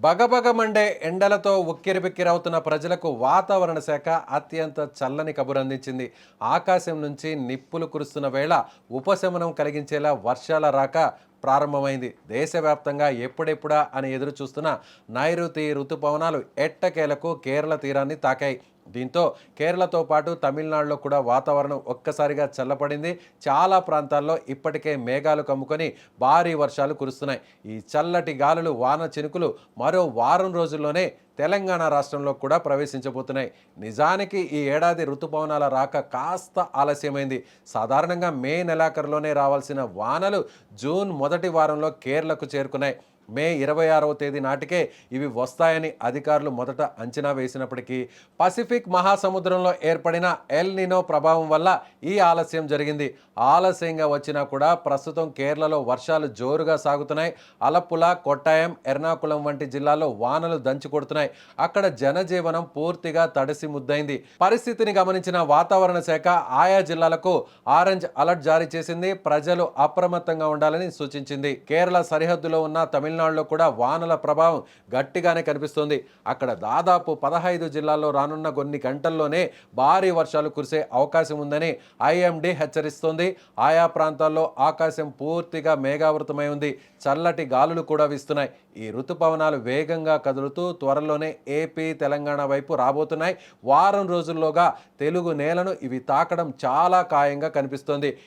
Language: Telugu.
బగబగ మండే ఎండలతో ఉక్కిరిబిక్కిరవుతున్న ప్రజలకు వాతావరణ శాఖ అత్యంత చల్లని కబురు అందించింది. ఆకాశం నుంచి నిప్పులు కురుస్తున్న వేళ ఉపశమనం కలిగించేలా వర్షాల రాక ప్రారంభమైంది. దేశవ్యాప్తంగా ఎప్పుడెప్పుడా అని ఎదురు చూస్తున్న నైరుతి రుతుపవనాలు ఎట్టకేలకు కేరళ తీరాన్ని తాకాయి. దీంతో కేరళతో పాటు తమిళనాడులో కూడా వాతావరణం ఒక్కసారిగా చల్లపడింది. చాలా ప్రాంతాల్లో ఇప్పటికే మేఘాలు కమ్ముకొని భారీ వర్షాలు కురుస్తున్నాయి. ఈ చల్లటి గాలులు, వాన చినుకులు మరో వారం రోజుల్లోనే తెలంగాణ రాష్ట్రంలో కూడా ప్రవేశించబోతున్నాయి. నిజానికి ఈ ఏడాది ఋతుపవనాల రాక కాస్త ఆలస్యమైంది. సాధారణంగా మే నెలాఖరులోనే రావాల్సిన వానలు జూన్ మొదటి వారంలో కేరళకు చేరుకున్నాయి. మే 26వ తేదీ నాటికే ఇవి వస్తాయని అధికారులు మొదట అంచనా వేసినప్పటికీ పసిఫిక్ మహాసముద్రంలో ఏర్పడిన ఎల్ నినో ప్రభావం వల్ల ఈ ఆలస్యం జరిగింది. ఆలస్యంగా వచ్చినా కూడా ప్రస్తుతం కేరళలో వర్షాలు జోరుగా సాగుతున్నాయి. అలప్పుల, కొట్టాయం, ఎర్నాకుళం వంటి జిల్లాల్లో వానలు దంచి కొడుతున్నాయి. అక్కడ జనజీవనం పూర్తిగా తడిసి ముద్దైంది. పరిస్థితిని గమనించిన వాతావరణ శాఖ ఆయా జిల్లాలకు ఆరెంజ్ అలర్ట్ జారీ చేసింది. ప్రజలు అప్రమత్తంగా ఉండాలని సూచించింది. కేరళ సరిహద్దులో ఉన్న తమిళనాడులో కూడా వానల ప్రభావం గట్టిగానే కనిపిస్తోంది. అక్కడ దాదాపు 15 జిల్లాల్లో రానున్న కొన్ని గంటల్లోనే భారీ వర్షాలు కురిసే అవకాశం ఉందని ఐఎండీ హెచ్చరిస్తోంది. ఆయా ప్రాంతాల్లో ఆకాశం పూర్తిగా మేఘావృతమై ఉంది. చల్లటి గాలులు కూడా వీస్తున్నాయి. ఈ ఋతుపవనాలు వేగంగా కదులుతూ త్వరలోనే ఏపీ, తెలంగాణ వైపు రాబోతున్నాయి. వారం రోజుల్లోగా తెలుగు నేలను ఇవి తాకడం చాలా ఖాయంగా కనిపిస్తోంది.